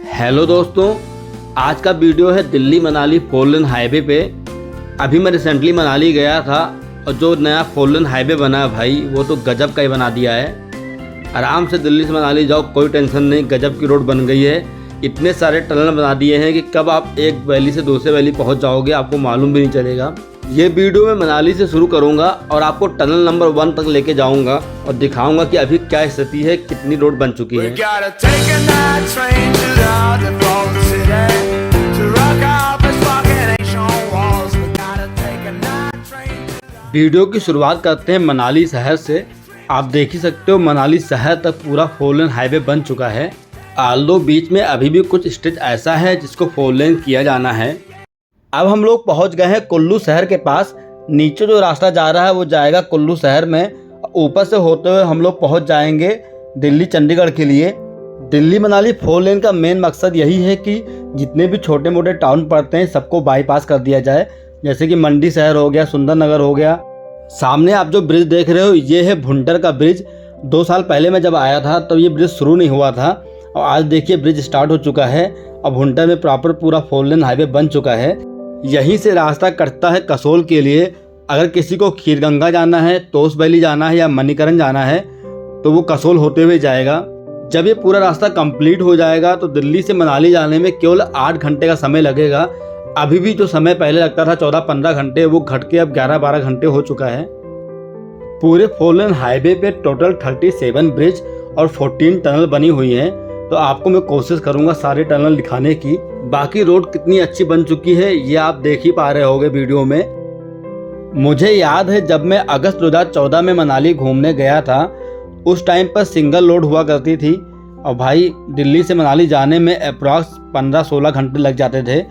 Hello दोस्तों, आज का वीडियो है दिल्ली मनाली 4 लेन हाईवे पे। अभी मैं रिसेंटली मनाली गया था और जो नया 4 लेन हाईवे बना है भाई, वो तो गजब का ही बना दिया है। आराम से दिल्ली से मनाली जाओ, कोई टेंशन नहीं, गजब की रोड बन गई है। इतने सारे टनल बना दिए हैं कि कब आप एक वैली से दूसरे वैली पहुंच जाओगे आपको मालूम भी नहीं चलेगा। ये वीडियो मैं मनाली से शुरू करूंगा और आपको टनल नंबर 1 तक लेके जाऊंगा और दिखाऊंगा कि अभी क्या स्थिति है, कितनी रोड बन चुकी है। वीडियो की शुरुआत करते हैं मनाली शहर से। आप देख ही सकते हो मनाली शहर तक पूरा 4 लेन हाईवे बन चुका है। आल्दो बीच में अभी भी कुछ स्ट्रेच ऐसा है जिसको 4 लेन किया जाना है। अब हम लोग पहुंच गए हैं कुल्लू शहर के पास। नीचे जो रास्ता जा रहा है वो जाएगा कुल्लू शहर में, ऊपर से होते हुए हम लोग पहुंच जाएंगे दिल्ली चंडीगढ़ के लिए। दिल्ली मनाली 4 लेन का मेन मकसद यही है कि जितने भी छोटे मोटे टाउन पड़ते हैं सबको बाईपास कर दिया जाए, जैसे कि मंडी शहर हो गया, सुंदर नगर हो गया। सामने आप जो ब्रिज देख रहे हो ये है भुंटर का ब्रिज। 2 साल पहले मैं जब आया था तब ये ब्रिज शुरू नहीं हुआ था और आज देखिए ब्रिज स्टार्ट हो चुका है और भुंटर में प्रॉपर पूरा 4 लेन हाईवे बन चुका है। यहीं से रास्ता कटता है कसोल के लिए। अगर किसी को खीरगंगा जाना है, तोश वैली जाना है या मणिकरण जाना है तो वो कसोल होते हुए जाएगा। जब ये पूरा रास्ता कंप्लीट हो जाएगा तो दिल्ली से मनाली जाने में केवल 8 घंटे का समय लगेगा। अभी भी जो समय पहले लगता था 14-15 घंटे, वो घट के अब 11-12 घंटे हो चुका है। पूरे 4 लेन हाईवे पे टोटल 37 ब्रिज और 14 टनल बनी हुई हैं। तो आपको मैं कोशिश करूंगा सारे टनल दिखाने की। बाकी रोड कितनी अच्छी बन चुकी है ये आप देख ही पा रहे होगे वीडियो में। मुझे याद है जब मैं अगस्त 2014 में मनाली घूमने गया था, उस टाइम पर सिंगल लोड हुआ करती थी और भाई दिल्ली से मनाली जाने में अप्रॉक्स 15-16 घंटे लग जाते थे।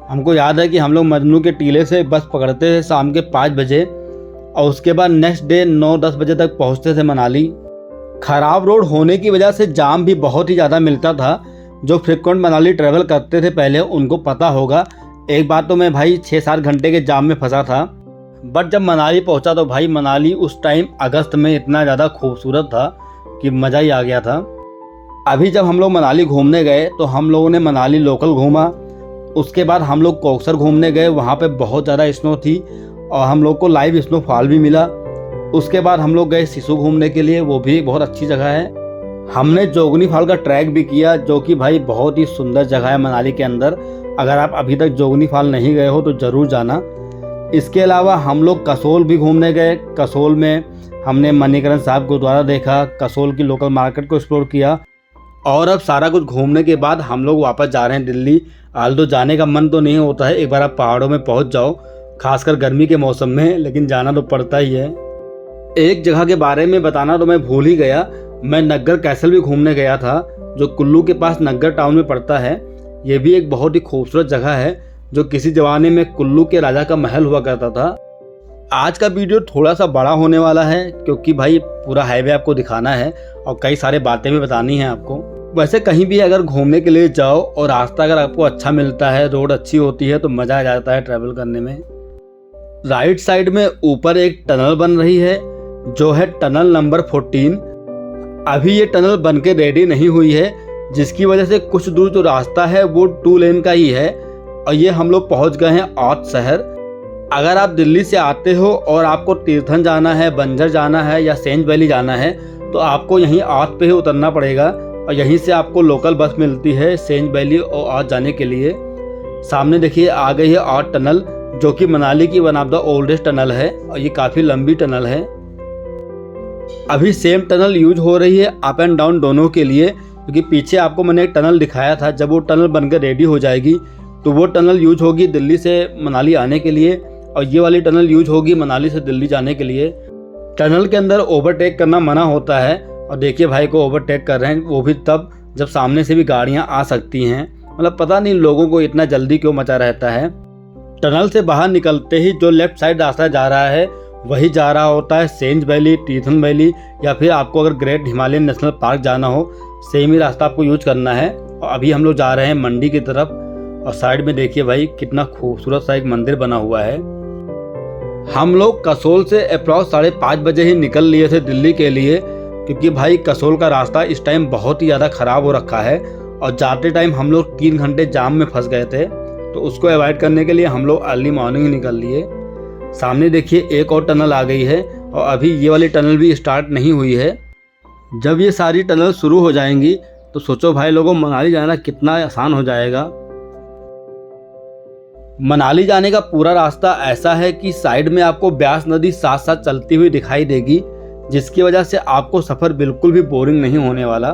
हमको याद है कि हम लोग मजनू के टीले से बस पकड़ते थे शाम के 5 बजे और उसके बाद नेक्स्ट डे 9-10 बजे तक पहुँचते थे मनाली। खराब रोड होने की वजह से जाम भी बहुत ही ज़्यादा मिलता था। जो फ्रिक्वेंट मनाली ट्रैवल करते थे पहले उनको पता होगा। एक बार तो मैं भाई 6-7 घंटे के जाम में फंसा था। बट जब मनाली पहुंचा तो भाई मनाली उस टाइम अगस्त में इतना ज़्यादा खूबसूरत था कि मज़ा ही आ गया था। अभी जब हम लोग मनाली घूमने गए तो हम लोगों ने मनाली लोकल घूमा। उसके बाद हम लोग कोकसर घूमने गए, वहाँ पे बहुत ज़्यादा स्नो थी और हम लोग को लाइव स्नोफॉल भी मिला। उसके बाद हम लोग गए सिसु घूमने के लिए, वो भी बहुत अच्छी जगह है। हमने जोगनी फॉल का ट्रैक भी किया जो कि भाई बहुत ही सुंदर जगह है मनाली के अंदर। अगर आप अभी तक जोगनी फॉल नहीं गए हो तो ज़रूर जाना। इसके अलावा हम लोग कसोल भी घूमने गए। कसोल में हमने मणिकरण साहब गुरुद्वारा देखा, कसोल की लोकल मार्केट को एक्सप्लोर किया और अब सारा कुछ घूमने के बाद हम लोग वापस जा रहे हैं दिल्ली। आल्दो जाने का मन तो नहीं होता है, एक बार आप पहाड़ों में पहुँच जाओ, खासकर गर्मी के मौसम में, लेकिन जाना तो पड़ता ही है। एक जगह के बारे में बताना तो मैं भूल ही गया, मैं नग्गर कैसल भी घूमने गया था जो कुल्लू के पास नग्गर टाउन में पड़ता है। ये भी एक बहुत ही खूबसूरत जगह है जो किसी ज़माने में कुल्लू के राजा का महल हुआ करता था। आज का वीडियो थोड़ा सा बड़ा होने वाला है क्योंकि भाई पूरा हाईवे आपको दिखाना है और कई सारे बातें भी बतानी हैं आपको। वैसे कहीं भी अगर घूमने के लिए जाओ और रास्ता अगर आपको अच्छा मिलता है, रोड अच्छी होती है तो मज़ा आ जाता है ट्रैवल करने में। राइट साइड में ऊपर एक टनल बन रही है जो है टनल नंबर 14। अभी ये टनल बनके रेडी नहीं हुई है जिसकी वजह से कुछ दूर जो रास्ता है वो 2 लेन का ही है और ये हम लोग पहुंच गए हैं औध शहर। अगर आप दिल्ली से आते हो और आपको तीर्थन जाना है, बंजर जाना है या सेंज वैली जाना है तो आपको यहीं औध पे ही उतरना पड़ेगा और यहीं से आपको लोकल बस मिलती है सेंज वैली और औध जाने के लिए। सामने देखिए आ गई है औध टनल जो कि मनाली की one of the oldest tunnel है और ये काफ़ी लंबी टनल है। अभी सेम टनल यूज हो रही है अप एंड डाउन दोनों के लिए, क्योंकि पीछे आपको मैंने एक टनल दिखाया था। जब वो टनल बनकर रेडी हो जाएगी तो वो टनल यूज होगी दिल्ली से मनाली आने के लिए और ये वाली टनल यूज होगी मनाली से दिल्ली जाने के लिए। टनल के अंदर ओवरटेक करना मना होता है और देखिए भाई को ओवरटेक कर रहे हैं, वो भी तब जब सामने से भी गाड़ियाँ आ सकती हैं। मतलब पता नहीं लोगों को इतना जल्दी क्यों मचा रहता है। टनल से बाहर निकलते ही जो लेफ्ट साइड रास्ता जा रहा है वही जा रहा होता है सेंज वैली, तीर्थन वैली या फिर आपको अगर ग्रेट हिमालयन नेशनल पार्क जाना हो सेम ही रास्ता आपको यूज करना है। और अभी हम लोग जा रहे हैं मंडी की तरफ और साइड में देखिए भाई कितना खूबसूरत सा एक मंदिर बना हुआ है। हम लोग कसोल से अप्रॉक्स 5:30 बजे ही निकल लिए थे दिल्ली के लिए क्योंकि भाई कसोल का रास्ता इस टाइम बहुत ही ज़्यादा ख़राब हो रखा है और जाते टाइम हम लोग 3 घंटे जाम में फंस गए थे, तो उसको अवॉइड करने के लिए हम लोग अर्ली मॉर्निंग निकल लिए। सामने देखिए एक और टनल आ गई है और अभी ये वाली टनल भी स्टार्ट नहीं हुई है। जब ये सारी टनल शुरू हो जाएंगी तो सोचो भाई लोगों, मनाली जाना कितना आसान हो जाएगा। मनाली जाने का पूरा रास्ता ऐसा है कि साइड में आपको ब्यास नदी साथ साथ चलती हुई दिखाई देगी, जिसकी वजह से आपको सफ़र बिल्कुल भी बोरिंग नहीं होने वाला।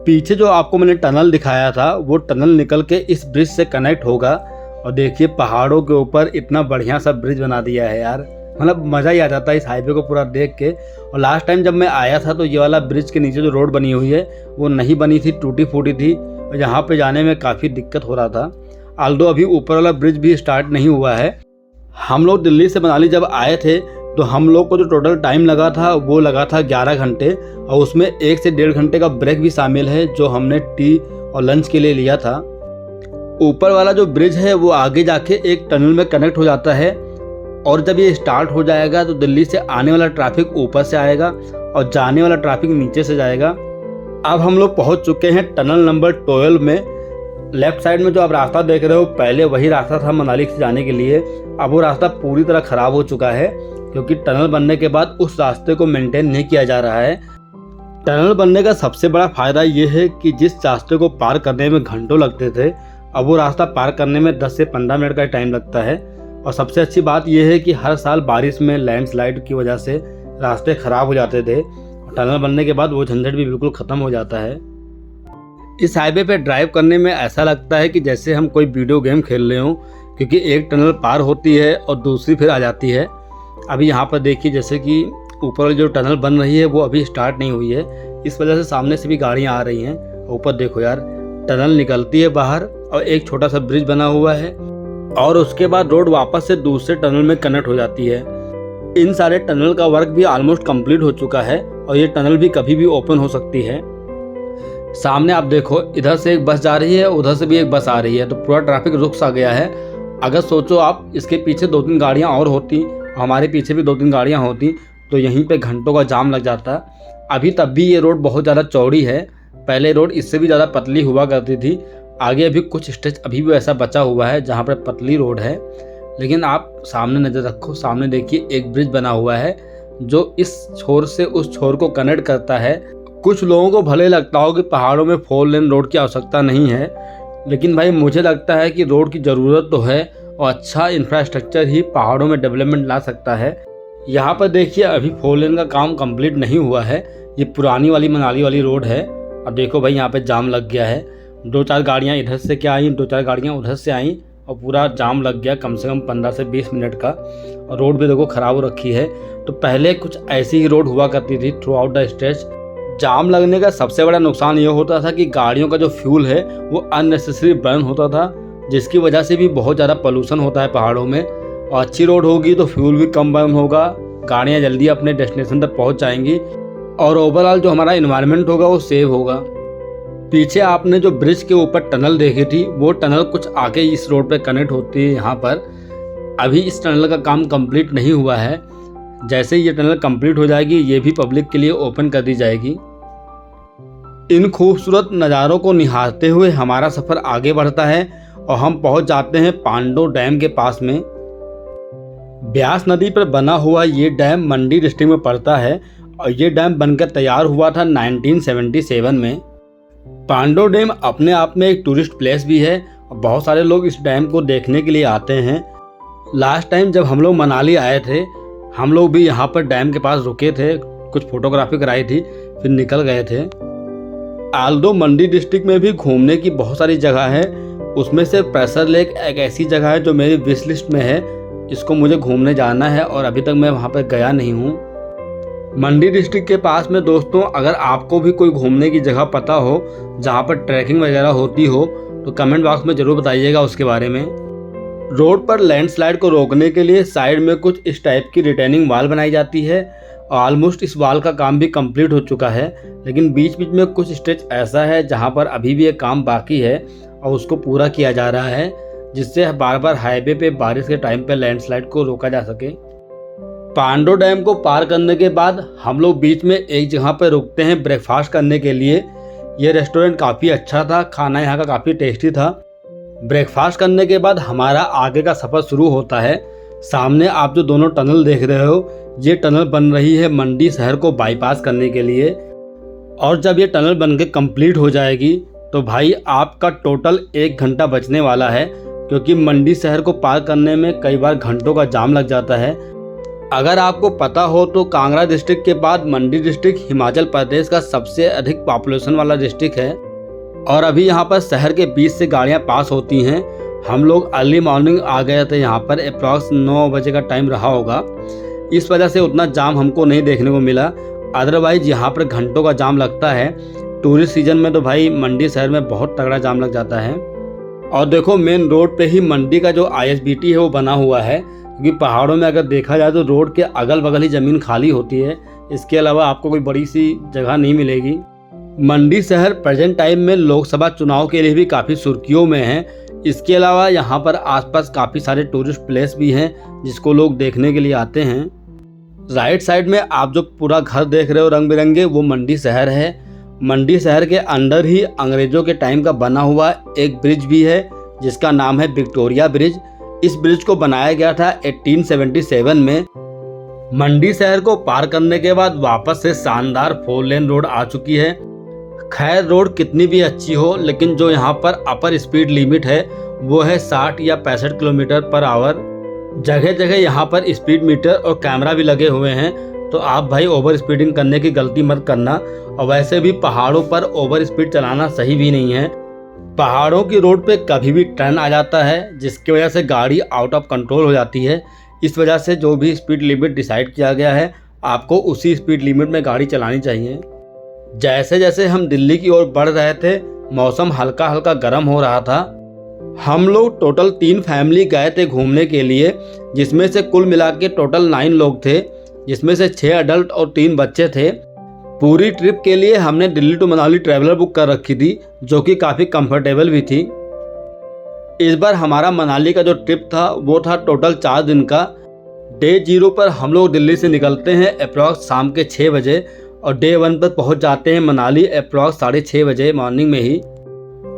पीछे जो आपको मैंने टनल दिखाया था वो टनल निकल के इस ब्रिज से कनेक्ट होगा। और देखिए पहाड़ों के ऊपर इतना बढ़िया सा ब्रिज बना दिया है यार, मतलब मज़ा ही आ जाता है इस हाईवे को पूरा देख के। और लास्ट टाइम जब मैं आया था तो ये वाला ब्रिज के नीचे जो रोड बनी हुई है वो नहीं बनी थी, टूटी फूटी थी और यहाँ पे जाने में काफ़ी दिक्कत हो रहा था। आल्दो अभी ऊपर वाला ब्रिज भी स्टार्ट नहीं हुआ है। हम लोग दिल्ली से मनाली जब आए थे तो हम लोग को जो टोटल टाइम लगा था वो लगा था 11 घंटे, और उसमें 1 से 1.5 घंटे का ब्रेक भी शामिल है जो हमने टी और लंच के लिए लिया था। ऊपर वाला जो ब्रिज है वो आगे जाके एक टनल में कनेक्ट हो जाता है, और जब ये स्टार्ट हो जाएगा तो दिल्ली से आने वाला ट्रैफिक ऊपर से आएगा और जाने वाला ट्रैफिक नीचे से जाएगा। अब हम लोग पहुंच चुके हैं टनल नंबर 12 में। लेफ्ट साइड में जो आप रास्ता देख रहे हो पहले वही रास्ता था मनाली से जाने के लिए। अब वो रास्ता पूरी तरह ख़राब हो चुका है क्योंकि टनल बनने के बाद उस रास्ते को मेंटेन नहीं किया जा रहा है। टनल बनने का सबसे बड़ा फ़ायदा ये है कि जिस रास्ते को पार करने में घंटों लगते थे, अब वो रास्ता पार करने में 10 से 15 मिनट का टाइम लगता है। और सबसे अच्छी बात यह है कि हर साल बारिश में लैंडस्लाइड की वजह से रास्ते ख़राब हो जाते थे, टनल बनने के बाद वो झंझट भी बिल्कुल ख़त्म हो जाता है। इस हाईवे पे ड्राइव करने में ऐसा लगता है कि जैसे हम कोई वीडियो गेम खेल रहे हों, क्योंकि एक टनल पार होती है और दूसरी फिर आ जाती है। अभी यहाँ पर देखिए जैसे कि ऊपर वाली जो टनल बन रही है वो अभी स्टार्ट नहीं हुई है, इस वजह से सामने से भी गाड़ियाँ आ रही हैं। ऊपर देखो यार, टनल निकलती है बाहर और एक छोटा सा ब्रिज बना हुआ है और उसके बाद रोड वापस से दूसरे टनल में कनेक्ट हो जाती है। इन सारे टनल का वर्क भी ऑलमोस्ट कंप्लीट हो चुका है और ये टनल भी कभी भी ओपन हो सकती है। सामने आप देखो, इधर से एक बस जा रही है, उधर से भी एक बस आ रही है, तो पूरा ट्रैफिक रुक सा गया है। अगर सोचो आप इसके पीछे 2-3 गाड़ियाँ और होती, हमारे पीछे भी 2-3 गाड़ियाँ होती, तो यहीं पे घंटों का जाम लग जाता। अभी तब भी ये रोड बहुत ज़्यादा चौड़ी है, पहले रोड इससे भी ज़्यादा पतली हुआ करती थी। आगे अभी कुछ स्ट्रेच अभी भी ऐसा बचा हुआ है जहाँ पर पतली रोड है, लेकिन आप सामने नज़र रखो, सामने देखिए एक ब्रिज बना हुआ है जो इस छोर से उस छोर को कनेक्ट करता है। कुछ लोगों को भले लगता हो कि पहाड़ों में 4 लेन रोड की आवश्यकता नहीं है, लेकिन भाई मुझे लगता है कि रोड की ज़रूरत तो है और अच्छा इंफ्रास्ट्रक्चर ही पहाड़ों में डेवलपमेंट ला सकता है। यहाँ पर देखिए अभी 4 लेन का काम कंप्लीट नहीं हुआ है, ये पुरानी वाली मनाली वाली रोड है। अब देखो भाई यहाँ पे जाम लग गया है, 2-4 गाड़ियाँ इधर से क्या आई, 2-4 गाड़ियाँ उधर से आई और पूरा जाम लग गया कम से कम 15 से 20 मिनट का। और रोड भी देखो ख़राब हो रखी है। तो पहले कुछ ऐसी ही रोड हुआ करती थी थ्रू आउट द स्ट्रेच। जाम लगने का सबसे बड़ा नुकसान ये होता था कि गाड़ियों का जो फ्यूल है वो अननेसेसरी बर्न होता था, जिसकी वजह से भी बहुत ज़्यादा पोल्यूशन होता है पहाड़ों में। और अच्छी रोड होगी तो फ्यूल भी कम बर्न होगा, गाड़ियाँ जल्दी अपने डेस्टिनेशन तक पहुँच जाएंगी और ओवरऑल जो हमारा इन्वायरमेंट होगा वो सेव होगा। पीछे आपने जो ब्रिज के ऊपर टनल देखी थी वो टनल कुछ आगे इस रोड पे कनेक्ट होती है यहाँ पर। अभी इस टनल का काम कंप्लीट नहीं हुआ है, जैसे ही ये टनल कंप्लीट हो जाएगी ये भी पब्लिक के लिए ओपन कर दी जाएगी। इन खूबसूरत नज़ारों को निहारते हुए हमारा सफ़र आगे बढ़ता है और हम पहुंच जाते हैं पांडो डैम के पास में। ब्यास नदी पर बना हुआ ये डैम मंडी डिस्ट्रिक्ट में पड़ता है और ये डैम बनकर तैयार हुआ था 1977 में। पांडो डैम अपने आप में एक टूरिस्ट प्लेस भी है और बहुत सारे लोग इस डैम को देखने के लिए आते हैं। लास्ट टाइम जब हम लोग मनाली आए थे, हम लोग भी यहाँ पर डैम के पास रुके थे, कुछ फोटोग्राफी कराई थी, फिर निकल गए थे। आल्दो मंडी डिस्ट्रिक्ट में भी घूमने की बहुत सारी जगह है, उसमें से प्रेशर लेक एक ऐसी जगह है जो मेरी विश लिस्ट में है। इसको मुझे घूमने जाना है और अभी तक मैं वहाँ पर गया नहीं हूँ। मंडी डिस्ट्रिक्ट के पास में दोस्तों, अगर आपको भी कोई घूमने की जगह पता हो जहाँ पर ट्रैकिंग वगैरह होती हो तो कमेंट बॉक्स में ज़रूर बताइएगा उसके बारे में। रोड पर लैंडस्लाइड को रोकने के लिए साइड में कुछ इस टाइप की रिटेनिंग वाल बनाई जाती है और ऑलमोस्ट इस वाल का काम भी कंप्लीट हो चुका है, लेकिन बीच बीच में कुछ स्टेज ऐसा है जहाँ पर अभी भी एक काम बाकी है और उसको पूरा किया जा रहा है, जिससे बार बार हाईवे पे बारिश के टाइम पे लैंडस्लाइड को रोका जा सके। पांडो डैम को पार करने के बाद हम लोग बीच में एक जगह पर रुकते हैं ब्रेकफास्ट करने के लिए। ये रेस्टोरेंट काफ़ी अच्छा था, खाना यहाँ का काफ़ी टेस्टी था। ब्रेकफास्ट करने के बाद हमारा आगे का सफ़र शुरू होता है। सामने आप जो दोनों टनल देख रहे हो, ये टनल बन रही है मंडी शहर को बाईपास करने के लिए। और जब ये टनल बन के कंप्लीट हो जाएगी तो भाई आपका टोटल 1 घंटा बचने वाला है, क्योंकि मंडी शहर को पार करने में कई बार घंटों का जाम लग जाता है। अगर आपको पता हो तो कांगड़ा डिस्ट्रिक्ट के बाद मंडी डिस्ट्रिक्ट हिमाचल प्रदेश का सबसे अधिक पॉपुलेशन वाला डिस्ट्रिक्ट है और अभी यहाँ पर शहर के बीच से गाड़ियाँ पास होती हैं। हम लोग अर्ली मॉर्निंग आ गए थे, यहाँ पर अप्रॉक्स 9 बजे का टाइम रहा होगा, इस वजह से उतना जाम हमको नहीं देखने को मिला। अदरवाइज यहाँ पर घंटों का जाम लगता है। टूरिस्ट सीजन में तो भाई मंडी शहर में बहुत तगड़ा जाम लग जाता है। और देखो मेन रोड पे ही मंडी का जो ISBT है वो बना हुआ है, क्योंकि पहाड़ों में अगर देखा जाए तो रोड के अगल बगल ही ज़मीन खाली होती है, इसके अलावा आपको कोई बड़ी सी जगह नहीं मिलेगी। मंडी शहर प्रेजेंट टाइम में लोकसभा चुनाव के लिए भी काफ़ी सुर्खियों में है। इसके अलावा यहाँ पर आसपास काफ़ी सारे टूरिस्ट प्लेस भी हैं जिसको लोग देखने के लिए आते हैं। राइट साइड में आप जो पूरा घर देख रहे हो रंग बिरंगे, वो मंडी शहर है। मंडी शहर के अंदर ही अंग्रेज़ों के टाइम का बना हुआ एक ब्रिज भी है जिसका नाम है विक्टोरिया ब्रिज। इस ब्रिज को बनाया गया था 1877 में। मंडी शहर को पार करने के बाद वापस से शानदार 4 लेन रोड आ चुकी है। खैर रोड कितनी भी अच्छी हो, लेकिन जो यहाँ पर अपर स्पीड लिमिट है वो है 60 या 65 किलोमीटर पर आवर। जगह जगह यहाँ पर स्पीड मीटर और कैमरा भी लगे हुए हैं, तो आप भाई ओवर स्पीडिंग करने की गलती मत करना। और वैसे भी पहाड़ों पर ओवर स्पीड चलाना सही भी नहीं है। पहाड़ों की रोड पे कभी भी टर्न आ जाता है, जिसकी वजह से गाड़ी आउट ऑफ कंट्रोल हो जाती है। इस वजह से जो भी स्पीड लिमिट डिसाइड किया गया है, आपको उसी स्पीड लिमिट में गाड़ी चलानी चाहिए। जैसे जैसे हम दिल्ली की ओर बढ़ रहे थे, मौसम हल्का हल्का गर्म हो रहा था। हम लोग टोटल 3 फैमिली गए थे घूमने के लिए, जिसमें से कुल मिला के टोटल 9 लोग थे, जिसमें से 6 अडल्ट और 3 बच्चे थे। पूरी ट्रिप के लिए हमने Delhi to Manali traveller book कर रखी थी, जो कि काफ़ी कंफर्टेबल भी थी। इस बार हमारा मनाली का जो ट्रिप था वो था टोटल 4 दिन का। डे 0 पर हम लोग दिल्ली से निकलते हैं अप्रॉक्स शाम के 6 बजे और डे 1 पर पहुंच जाते हैं मनाली अप्रॉक्स 6:30 बजे मॉर्निंग में ही।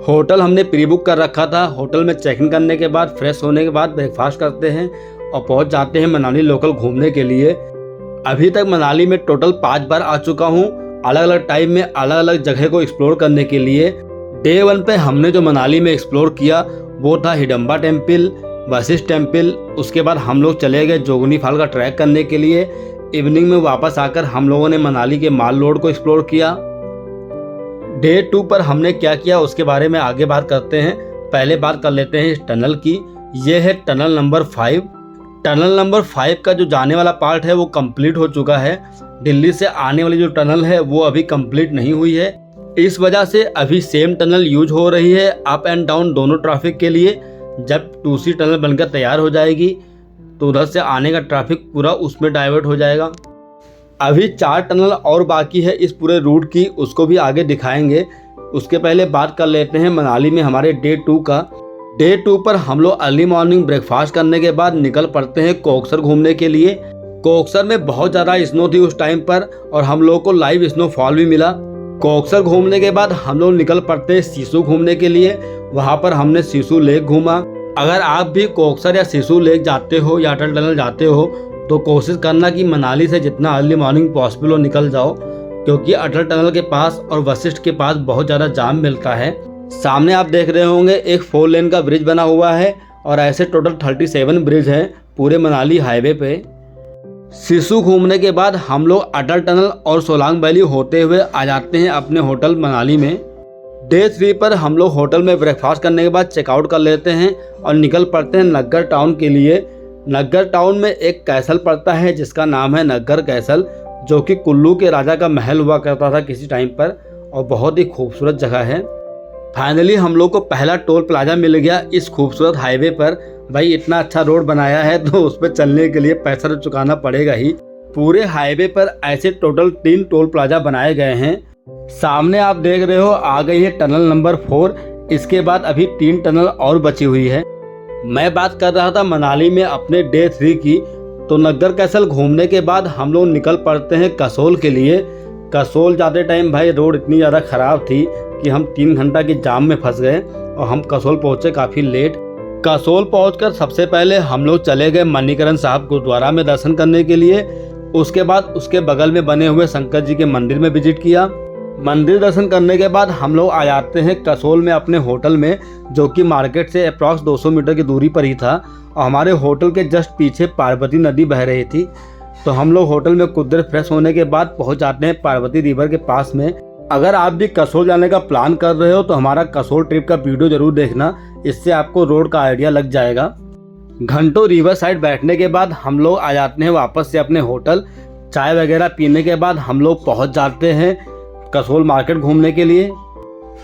होटल हमने प्री बुक कर रखा था। होटल में चेक इन करने के बाद फ्रेश होने के बाद ब्रेकफास्ट करते हैं और पहुंच जाते हैं मनाली लोकल घूमने के लिए। अभी तक मनाली में टोटल 5 बार आ चुका हूँ, अलग अलग टाइम में अलग अलग जगह को एक्सप्लोर करने के लिए। डे 1 पे हमने जो मनाली में एक्सप्लोर किया वो था हिडम्बा टेम्पल, वशिष्ठ टेम्पल। उसके बाद हम लोग चले गए जोगनी फॉल का ट्रैक करने के लिए। इवनिंग में वापस आकर हम लोगों ने मनाली के माल रोड को एक्सप्लोर किया। डे 2 पर हमने क्या किया उसके बारे में आगे बात करते हैं। पहले बात कर लेते हैं इस टनल की। ये है टनल नंबर 5। टनल नंबर 5 का जो जाने वाला पार्ट है वो कंप्लीट हो चुका है। दिल्ली से आने वाली जो टनल है वो अभी कंप्लीट नहीं हुई है। इस वजह से अभी सेम टनल यूज हो रही है अप एंड डाउन दोनों ट्रैफिक के लिए। जब दूसरी टनल बनकर तैयार हो जाएगी तो उधर से आने का ट्रैफिक पूरा उसमें डाइवर्ट हो जाएगा। अभी 4 टनल और बाकी है इस पूरे रूट की, उसको भी आगे दिखाएंगे। उसके पहले बात कर लेते हैं मनाली में हमारे डे 2 का। डे 2 पर हम लोग अर्ली मॉर्निंग ब्रेकफास्ट करने के बाद निकल पड़ते हैं कोकसर घूमने के लिए। कोकसर में बहुत ज़्यादा स्नो थी उस टाइम पर और हम लोगों को लाइव स्नोफॉल भी मिला। कोकसर घूमने के बाद हम लोग निकल पड़ते हैं सिसु घूमने के लिए। वहाँ पर हमने सिसु लेक घूमा। अगर आप भी कोकसर या सिसु लेक जाते हो या अटल टनल जाते हो तो कोशिश करना कि मनाली से जितना अर्ली मॉर्निंग पॉसिबल हो निकल जाओ, क्योंकि अटल टनल के पास और वशिष्ठ के पास बहुत ज़्यादा जाम मिलता है। सामने आप देख रहे होंगे एक 4 लेन का ब्रिज बना हुआ है और ऐसे टोटल 37 ब्रिज हैं पूरे मनाली हाईवे पे। सिसु घूमने के बाद हम लोग अटल टनल और सोलांग वैली होते हुए आ जाते हैं अपने होटल मनाली में। डे 3 पर हम लोग होटल में ब्रेकफास्ट करने के बाद चेकआउट कर लेते हैं और निकल पड़ते हैं नग्गर टाउन के लिए। नग्गर टाउन में एक कैसल पड़ता है जिसका नाम है नग्गर कैसल, जो कि कुल्लू के राजा का महल हुआ करता था किसी टाइम पर और बहुत ही खूबसूरत जगह है। फाइनली हम लोग को पहला टोल प्लाजा मिल गया इस खूबसूरत हाईवे पर। भाई इतना अच्छा रोड बनाया है तो उस पर चलने के लिए पैसा तो चुकाना पड़ेगा ही। पूरे हाईवे पर ऐसे टोटल 3 टोल प्लाजा बनाए गए हैं। सामने आप देख रहे हो आ गई है टनल नंबर 4। इसके बाद अभी 3 टनल और बची हुई है। मैं बात कर रहा था मनाली में अपने डे 3 की। तो नग्गर कैसल घूमने के बाद हम लोग निकल पड़ते हैं कसोल के लिए। कसोल जाते टाइम भाई रोड इतनी ज़्यादा ख़राब थी कि हम 3 घंटा की जाम में फंस गए और हम कसोल पहुँचे काफ़ी लेट। कसोल पहुंचकर सबसे पहले हम लोग चले गए मणिकरण साहब गुरुद्वारा में दर्शन करने के लिए। उसके बाद उसके बगल में बने हुए शंकर जी के मंदिर में विजिट किया। मंदिर दर्शन करने के बाद हम लोग आ जाते हैं कसोल में अपने होटल में, जो कि मार्केट से अप्रॉक्स 200 मीटर की दूरी पर ही था और हमारे होटल के जस्ट पीछे पार्वती नदी बह रही थी। तो हम लोग होटल में कुछ देर फ्रेश होने के बाद पहुंच जाते हैं पार्वती रिवर के पास में। अगर आप भी कसोल जाने का प्लान कर रहे हो तो हमारा कसोल ट्रिप का वीडियो जरूर देखना, इससे आपको रोड का आइडिया लग जाएगा। घंटों रिवर साइड बैठने के बाद हम लोग आ जाते हैं वापस से अपने होटल। चाय वगैरह पीने के बाद हम लोग पहुंच जाते हैं कसोल मार्केट घूमने के लिए।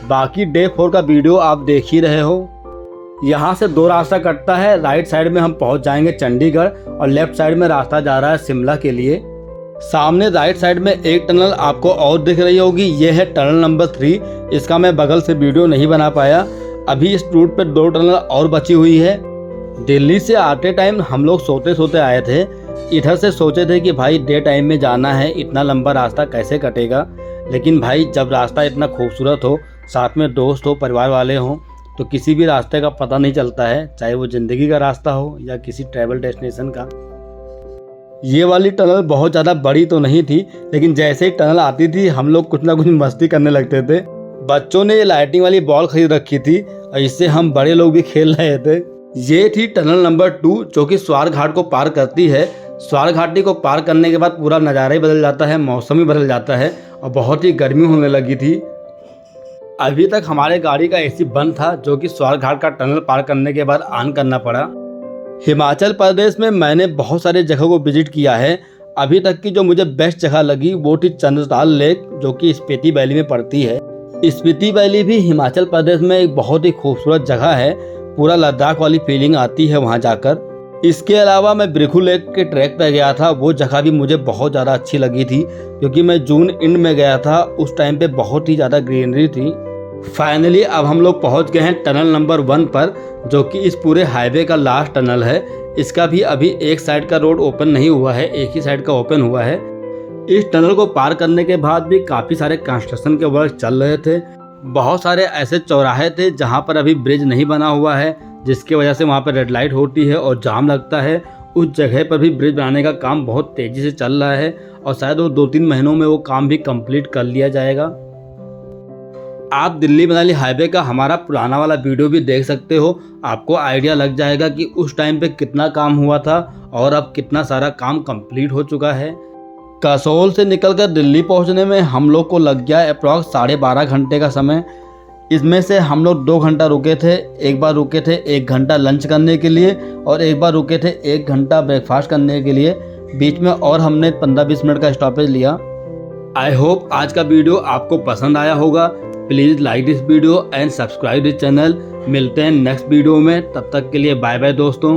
बाकी डे 4 का वीडियो आप देख ही रहे हो। यहाँ से 2 रास्ता कटता है। राइट साइड में हम पहुँच जाएंगे चंडीगढ़ और लेफ्ट साइड में रास्ता जा रहा है शिमला के लिए। सामने राइट साइड में एक टनल आपको और दिख रही होगी, ये है टनल नंबर 3। इसका मैं बगल से वीडियो नहीं बना पाया। अभी इस रूट पे 2 टनल और बची हुई है। दिल्ली से आते टाइम हम लोग सोते सोते आए थे। इधर से सोचे थे कि भाई डे टाइम में जाना है, इतना लंबा रास्ता कैसे कटेगा। लेकिन भाई जब रास्ता इतना खूबसूरत हो, साथ में दोस्त हो, परिवार वाले हों, तो किसी भी रास्ते का पता नहीं चलता है, चाहे वो ज़िंदगी का रास्ता हो या किसी ट्रैवल डेस्टिनेशन का। ये वाली टनल बहुत ज़्यादा बड़ी तो नहीं थी, लेकिन जैसे ही टनल आती थी हम लोग कुछ ना कुछ मस्ती करने लगते थे। बच्चों ने ये लाइटिंग वाली बॉल खरीद रखी थी और इससे हम बड़े लोग भी खेल रहे थे। ये थी टनल नंबर 2 जो कि स्वार घाट को पार करती है। स्वार घाटी को पार करने के बाद पूरा नज़ारा ही बदल जाता है, मौसम ही बदल जाता है और बहुत ही गर्मी होने लगी थी। अभी तक हमारे गाड़ी का एसी बंद था, जो कि स्वार घाट का टनल पार करने के बाद ऑन करना पड़ा। हिमाचल प्रदेश में मैंने बहुत सारे जगह को विजिट किया है। अभी तक की जो मुझे बेस्ट जगह लगी वो थी चंद्रताल लेक, जो कि स्पीति वैली में पड़ती है। स्पीति वैली भी हिमाचल प्रदेश में एक बहुत ही खूबसूरत जगह है। पूरा लद्दाख वाली फीलिंग आती है वहाँ जाकर। इसके अलावा मैं ब्रिखू लेक के ट्रैक पर गया था। वो जगह भी मुझे बहुत ज़्यादा अच्छी लगी थी, क्योंकि मैं जून एंड में गया था। उस टाइम पे बहुत ही ज़्यादा ग्रीनरी थी। फाइनली अब हम लोग पहुंच गए हैं टनल नंबर 1 पर, जो कि इस पूरे हाईवे का लास्ट टनल है। इसका भी अभी एक साइड का रोड ओपन नहीं हुआ है, एक ही साइड का ओपन हुआ है। इस टनल को पार करने के बाद भी काफ़ी सारे कंस्ट्रक्शन के वर्क चल रहे थे। बहुत सारे ऐसे चौराहे थे जहां पर अभी ब्रिज नहीं बना हुआ है, जिसकी वजह से वहां पर रेड लाइट होती है और जाम लगता है। उस जगह पर भी ब्रिज बनाने का काम बहुत तेज़ी से चल रहा है और शायद वो 2-3 महीनों में वो काम भी कंप्लीट कर लिया जाएगा। आप दिल्ली मनाली हाईवे का हमारा पुराना वाला वीडियो भी देख सकते हो। आपको आइडिया लग जाएगा कि उस टाइम पे कितना काम हुआ था और अब कितना सारा काम कंप्लीट हो चुका है। कसोल से निकलकर दिल्ली पहुंचने में हम लोग को लग गया अप्रॉक्स 12.5 घंटे का समय। इसमें से हम लोग 2 घंटा रुके थे। एक बार रुके थे 1 घंटा लंच करने के लिए और एक बार रुके थे 1 घंटा ब्रेकफास्ट करने के लिए। बीच में और हमने 15-20 मिनट का स्टॉपेज लिया। आई होप आज का वीडियो आपको पसंद आया होगा। Please like this video and subscribe this channel. मिलते हैं नेक्स्ट वीडियो में, तब तक के लिए बाय बाय दोस्तों।